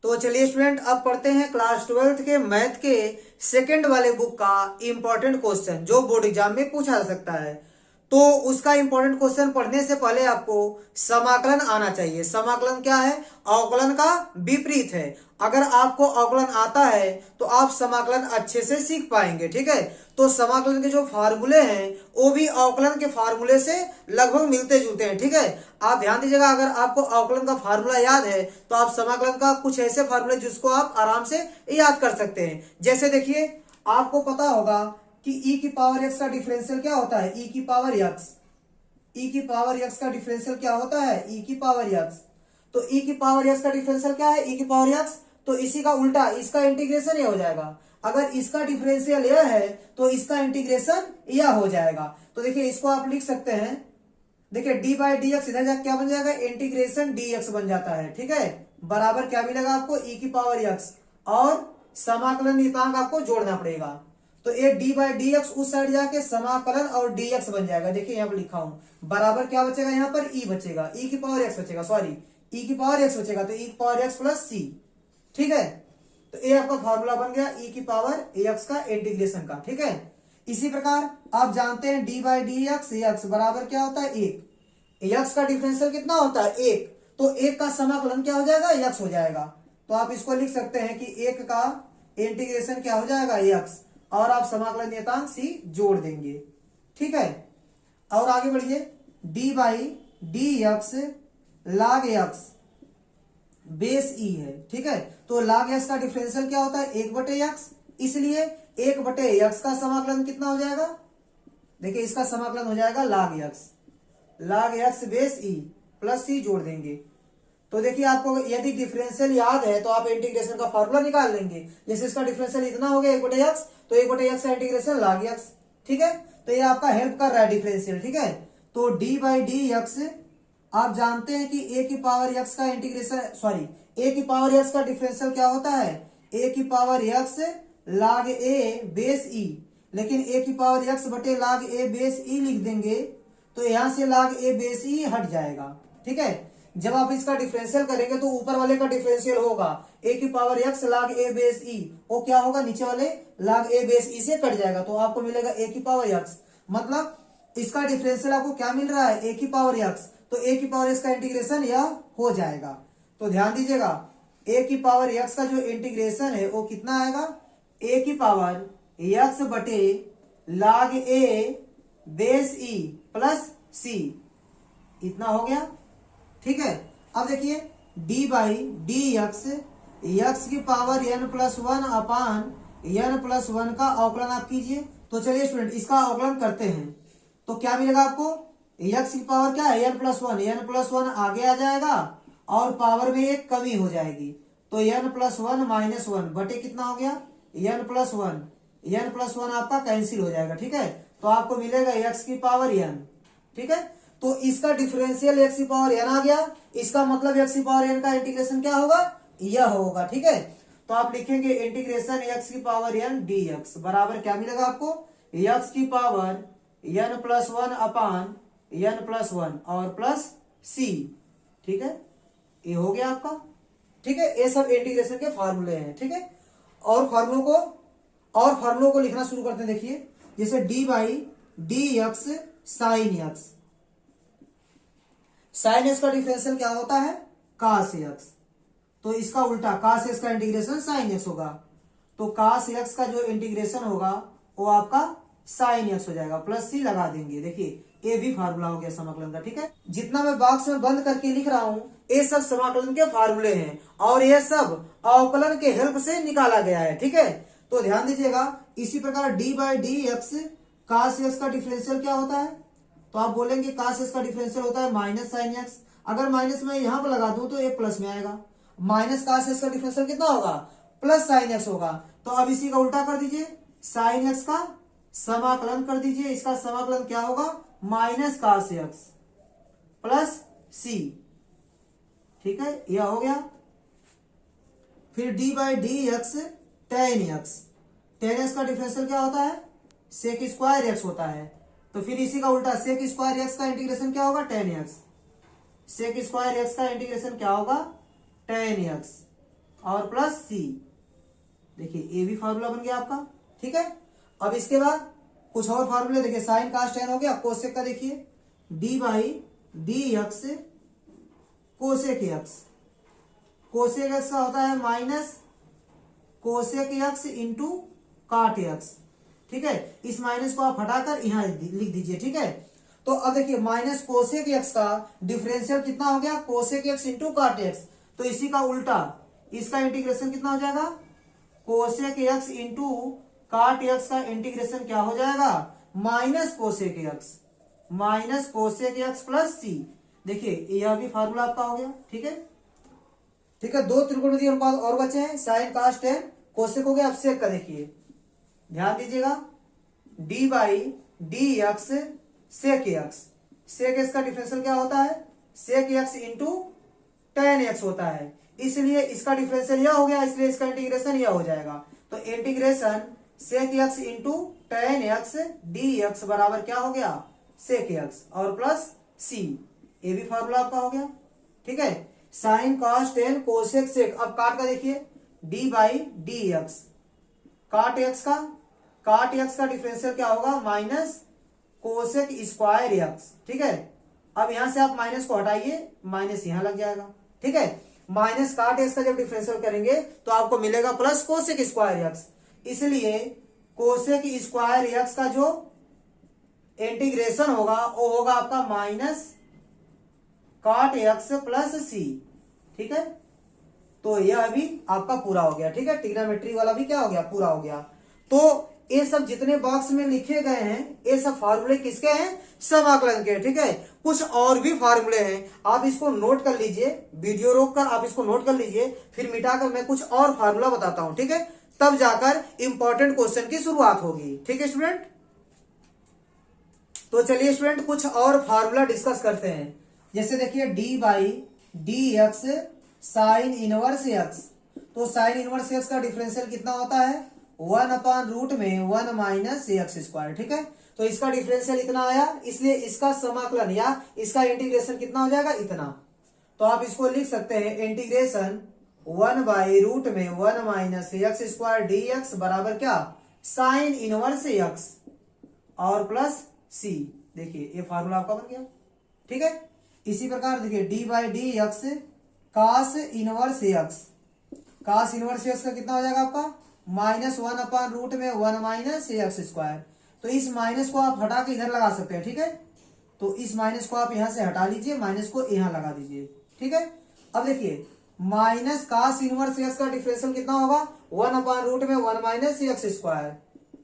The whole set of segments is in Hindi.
तो चलिए स्टूडेंट, अब पढ़ते हैं क्लास 12th के मैथ के सेकंड वाले बुक का इंपॉर्टेंट क्वेश्चन जो बोर्ड एग्जाम में पूछा जा सकता है। तो उसका इंपॉर्टेंट क्वेश्चन पढ़ने से पहले आपको समाकलन आना चाहिए। समाकलन क्या है? अवकलन का विपरीत है। अगर आपको अवकलन आता है तो आप समाकलन अच्छे से सीख पाएंगे। ठीक है, तो समाकलन के जो फार्मूले हैं वो भी अवकलन के फार्मूले से लगभग मिलते जुलते हैं। ठीक है, आप ध्यान दीजिएगा, अगर आपको अवकलन का फार्मूला याद है तो आप समाकलन का कुछ ऐसे फार्मूले जिसको आप आराम से याद कर सकते हैं। जैसे देखिए, आपको पता होगा कि e की पावर x का डिफरेंशियल क्या होता है? e की पावर x, e की पावर x का डिफरेंशियल क्या होता है? e की पावर x। तो e की पावर x का डिफरेंशियल क्या है? e की पावर x। तो इसी का उल्टा इसका इंटीग्रेशन यह हो जाएगा। अगर इसका डिफरेंशियल यह है तो इसका इंटीग्रेशन यह हो जाएगा। तो देखिए, इसको आप लिख सकते हैं, देखिए d बाई डी एक्स इधर जाकर क्या बन जाएगा? इंटीग्रेशन dx बन जाता है। ठीक है, बराबर क्या मिलेगा आपको? e की पावर x और समाकलन नियतांक आपको जोड़ना पड़ेगा। तो ये d बाई डी एक्स उस साइड जाके समाकलन और dx बन जाएगा। देखिए यहाँ पर लिखा हूं, बराबर क्या बचेगा? यहाँ पर e बचेगा, e की पावर x बचेगा, सॉरी e की पावर x बचेगा, तो e की पावर x प्लस c। ठीक है, तो ये आपका फॉर्मूला बन गया e की पावर x का इंटीग्रेशन का। ठीक है, इसी प्रकार आप जानते हैं d by d x x बराबर क्या होता है? 1। x का डिफरेंशियल कितना होता है? 1। तो 1 का समाकलन क्या हो जाएगा? x हो जाएगा। तो आप इसको लिख सकते हैं कि 1 का इंटीग्रेशन क्या हो जाएगा? x, और आप समाकलन नियतांक c जोड़ देंगे। ठीक है, और आगे बढ़िए, d by d x log x base e है। ठीक है, तो log x का डिफरेंशियल क्या होता है? 1/x, इसलिए 1/x का समाकलन कितना हो जाएगा? देखिए, इसका समाकलन हो जाएगा log x base e plus c जोड़ देंगे। तो देखिए, आपको यदि डिफरेंशियल याद है तो आप इंटीग्रेशन का फॉर्मूला निकाल लेंगे। जैसे इसका डिफरेंशियल इतना हो गया 1/x, तो 1/x का इंटीग्रेशन log x। ठीक है, तो ये आपका हेल्प कर रहा है डिफरेंशियल। ठीक है, तो d बाई डी एक्स आप जानते हैं कि a की पावर x का इंटीग्रेशन, सॉरी a की पावर x का डिफरेंशियल क्या होता है? a की power x log a base e, लेकिन a की पावर x बटे log a बेस e लिख देंगे तो यहां से log a बेस e हट जाएगा। ठीक है, जब आप इसका डिफरेंशियल करेंगे तो ऊपर वाले का डिफरेंशियल होगा a की power x log a base e, वो क्या होगा? नीचे वाले log a बेस e से कट जाएगा, तो आपको मिलेगा a की पावर x। मतलब इसका डिफरेंशियल आपको क्या मिल रहा है? a की पावर x, तो a की पावर x का इंटीग्रेशन यह हो जाएगा। तो ध्यान दीजिएगा, a की पावर x का जो इंटीग्रेशन है वो कितना आएगा? a की पावर x बटे log a base e plus c, इतना हो गया। ठीक है, अब देखिए, d बाई डी एक्स की पावर n प्लस 1 अपान n प्लस 1 का अवकलन आप कीजिए। तो चलिए स्टूडेंट, इसका अवकलन करते हैं। तो क्या मिलेगा आपको? x की पावर क्या है? n प्लस 1, n प्लस 1 आगे आ जाएगा और पावर में एक कमी हो जाएगी, तो n प्लस 1 माइनस 1 बटे कितना हो गया? n प्लस 1, n प्लस 1 आपका कैंसिल हो जाएगा। ठीक है, तो आपको मिलेगा x की पावर n। ठीक है, तो इसका डिफरेंशियल x की पावर n आ गया, इसका मतलब x की पावर n का इंटीग्रेशन क्या होगा? यह होगा। ठीक है, तो आप लिखेंगे इंटीग्रेशन x की पावर n dx बराबर क्या मिलेगा आपको? x की पावर n प्लस 1 अपान n प्लस 1 और प्लस c। ठीक है, ये हो गया आपका। ठीक है, ये सब इंटीग्रेशन के फार्मूले हैं। ठीक है, और फार्मूलों को लिखना शुरू करते हैं। देखिए, जैसे d by d x sine x, sine x का डिफरेंशियल क्या होता है? cos x, तो इसका उल्टा cos x का इंटीग्रेशन sin x होगा, तो cos x का जो इंटीग्रेशन होगा वो आपका sin x हो जाएगा, प्लस c लगा देंगे। देखिए, ये भी फार्मूला हो गया समाकलन का। ठीक है, जितना मैं बॉक्स में बंद करके लिख रहा हूं ये सब समाकलन के फार्मूले हैं और ये सब अवकलन के हेल्प से निकाला गया है। ठीक है, तो ध्यान दीजिएगा, इसी प्रकार d by d x cos x का डिफरेंशियल क्या होता है? तो आप बोलेंगे cos x का डिफरेंशियल होता है माइनस साइन x। अगर माइनस में यहां पर लगा दूं तो ये प्लस में आएगा, माइनस cos x का डिफरेंशियल कितना होगा? प्लस साइन x होगा। तो अब इसी का उल्टा कर दीजिए, साइन x का समाकलन कर दीजिए, इसका समाकलन क्या होगा? Minus cos x plus c। ठीक है, यह हो गया। फिर d by d x ten x का डिफरेंशियल क्या होता है? सेक स्क्वायर x होता है, तो फिर इसी का उल्टा सेक स्क्वायर x का इंटीग्रेशन क्या होगा? Tan x. Sec square x का इंटीग्रेशन क्या होगा? टेन एक्स और प्लस सी। देखिए ये भी फार्मूला बन गया आपका। ठीक है, अब इसके बाद कुछ और फार्मूले देखिए, साइन कास टेन हो गया। कोसेक का देखिए, d by d x cosec x. Cosec x का होता है minus cosec x into cot x. ठीक है, इस माइनस को आप हटाकर यहां लिख दीजिए। ठीक है, तो अब देखिए माइनस कोसेक एक्स का डिफरेंशियल कितना हो गया, cosec x into cot x. तो इसी का उल्टा, इसका इंटीग्रेशन कितना हो जाएगा, cosec x into cot x का इंटीग्रेशन क्या हो जाएगा, minus cosec x, minus cosec x plus c. देखिए यह भी फार्मूला आपका हो गया। ठीक है, ठीक है, दो त्रिकोणमितीय अनुपात और बचे हैं, साइन कास टेन कोसेक हो गया। अब सेक का देखिए, ध्यान दीजिएगा, d by d x sec x. Sec x का डिफरेंशियल क्या होता है, sec x into tan x होता है, इसलिए इसका डिफरेंशियल यह हो गया, इसलिए इसका इंटीग्रेशन यह हो जाएगा। तो integration sec x into tan x d x बराबर क्या हो गया, सेक एक्स और प्लस सी। ये भी फॉर्मूला आपका हो गया। ठीक है, sine cos tan cosec sec. अब काट का देखिए, d by d x, cot x का डिफरेंशियल क्या होगा, माइनस कोसेक स्क्वायर एक्स। ठीक है, अब यहां से आप माइनस को हटाइए, माइनस यहां लग जाएगा। ठीक है, माइनस काट एक्स का जब डिफरेंशियल करेंगे तो आपको मिलेगा प्लस कोसेक स्क्वायर एक्स, इसलिए कोसेक स्क्वायर एक्स का जो इंटीग्रेशन होगा वो होगा आपका माइनस काट एक्स प्लस सी। ठीक है, तो यह भी आपका पूरा हो गया। ठीक है, ट्रिग्नोमेट्री वाला भी क्या हो गया, पूरा हो गया। तो ये सब जितने बॉक्स में लिखे गए हैं ये सब फार्मूले किसके हैं, समाकलन के। ठीक है, कुछ और भी फार्मूले हैं, आप इसको नोट कर लीजिए, वीडियो रोककर आप इसको नोट कर लीजिए, फिर मिटाकर मैं कुछ और फार्मूला बताता हूं। ठीक है, तब जाकर इंपॉर्टेंट क्वेश्चन की शुरुआत होगी। ठीक है स्टूडेंट, तो चलिए स्टूडेंट कुछ और फार्मूला डिस्कस करते हैं। जैसे देखिए d by d x sign inverse x. तो साइन इनवर्स एक्स का डिफरेंशियल कितना होता है, 1/रूट में 1 माइनस एक्स स्क्वायर। ठीक है, तो इसका डिफरेंशियल इतना आया, इसलिए इसका समाकलन या इसका इंटीग्रेशन कितना हो जाएगा, इतना। तो आप इसको लिख सकते हैं इंटीग्रेशन 1/रूट में 1 minus x square d x बराबर क्या, साइन इनवर्स एक्स और प्लस सी। देखिए ये फार्मूला आपका बन गया। ठीक है, इसी प्रकार देखिए d by d x cos inverse x. Cos inverse x का कितना हो जाएगा आपका, -1/रूट में 1 माइनस एक्स स्क्वायर। तो इस माइनस को आप हटा के इधर लगा सकते हैं। ठीक है, तो इस माइनस को आप यहां से हटा लीजिए, माइनस को यहां लगा दीजिए। ठीक है, अब देखिए माइनस कास इनवर्स एक्स का डिफरेंशियल कितना होगा, 1/रूट में 1 माइनस एक्स स्क्वायर।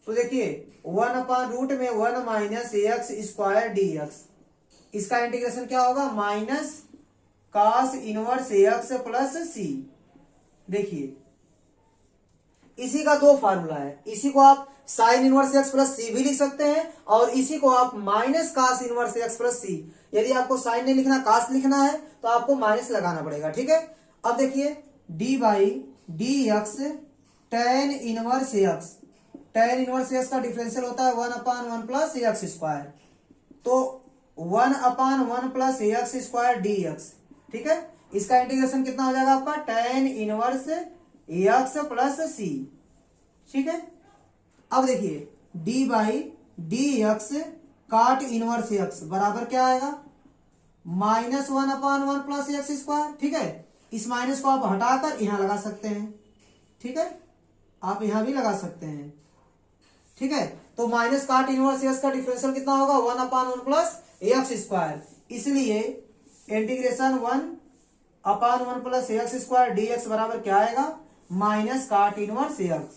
तो देखिए 1/रूट में 1 minus x square d x, इसका इंटीग्रेशन क्या होगा, minus cos inverse x plus c. देखिए इसी का दो फार्मूला है, इसी को आप sine inverse x plus c भी लिख सकते हैं और इसी को आप minus cos inverse x plus c. यदि आपको साइन नहीं लिखना, कास लिखना है तो आपको माइनस लगाना पड़ेगा। ठीक है, अब देखिए d by d x tan inverse x. Tan inverse x का डिफरेंशियल होता है 1/1 प्लस एक्स स्क्वायर। तो 1/1 plus x square d x. ठीक है, इसका इंटीग्रेशन कितना हो जाएगा आपका, टेन इनवर्स एक्स प्लस सी। ठीक है, अब देखिए डी बाई डी एक्स काट इनवर्स एक्स बराबर क्या आएगा, -1/1 प्लस एक्स स्क्वायर। ठीक है, इस माइनस को आप हटाकर यहां लगा सकते हैं। ठीक है, आप यहां भी लगा सकते हैं। ठीक है, तो माइनस काट इनवर्स एक्स का डिफरेंशियल कितना होगा, 1/1 प्लस एक्स स्क्वायर, इसलिए integration 1/1 plus x square d x बराबर क्या आएगा, माइनस काट इनवर्स एक्स,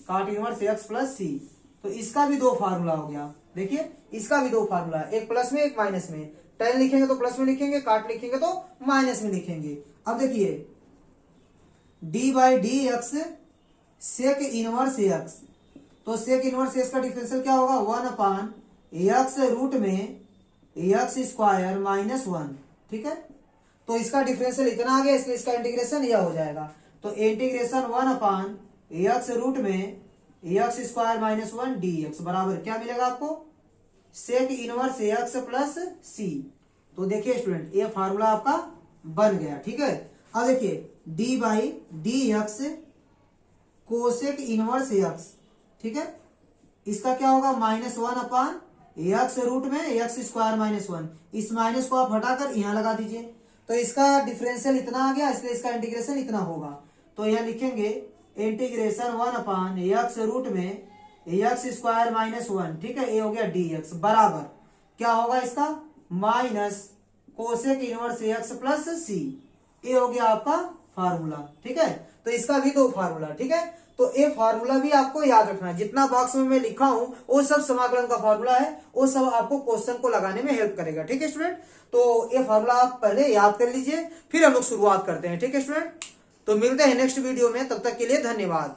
काट इनवर्स एक्स प्लस सी। तो इसका भी दो फार्मूला हो गया। देखिए इसका भी दो फार्मूला, एक प्लस में एक माइनस में। टेन लिखेंगे तो प्लस में लिखेंगे, काट लिखेंगे तो माइनस में लिखेंगे। अब देखिए d by d x sec inverse x. तो सेक इनवर्स एक्स का डिफरेंशियल क्या होगा, 1/x रूट में एक्स स्क्वायर माइनस 1। ठीक है, तो इसका डिफरेंशियल इतना आ गया, इसलिए इसका इंटीग्रेशन यह हो जाएगा। तो इंटीग्रेशन 1/x रूट में x square minus 1 D x बराबर क्या मिलेगा आपको, सेक इनवर्स एक्स प्लस सी। तो देखिए स्टूडेंट ये फार्मूला आपका बन गया। ठीक है, अब देखिए d by d x cosec inverse x, ठीक है, इसका क्या होगा -1 एक्स रूट में एक्स स्क्वायर -1, इस माइनस को आप हटाकर यहां लगा दीजिए, तो इसका डिफरेंशियल इतना आ गया, इसलिए इसका इंटीग्रेशन इतना होगा। तो यहां लिखेंगे इंटीग्रेशन 1 एक्स रूट में एक्स स्क्वायर -1, ठीक है, ये हो गया डी एक्स बराबर क्या होगा इसका minus cosec inverse x plus c, ये हो गया आपका फार्मूला, ठीक है। तो इसका भी दो फार्मूला, ठीक है। तो ये फार्मूला भी आपको याद रखना है, जितना बॉक्स में मैं लिखा हूं वो सब समाकलन का फार्मूला है, वो सब आपको क्वेश्चन को लगाने में हेल्प करेगा, ठीक है स्टूडेंट। तो ये फार्मूला आप पहले याद कर लीजिए, फिर हम लोग शुरुआत करते हैं, ठीक है स्टूडेंट। तो मिलते हैं नेक्स्ट वीडियो में, तब तक के लिए धन्यवाद।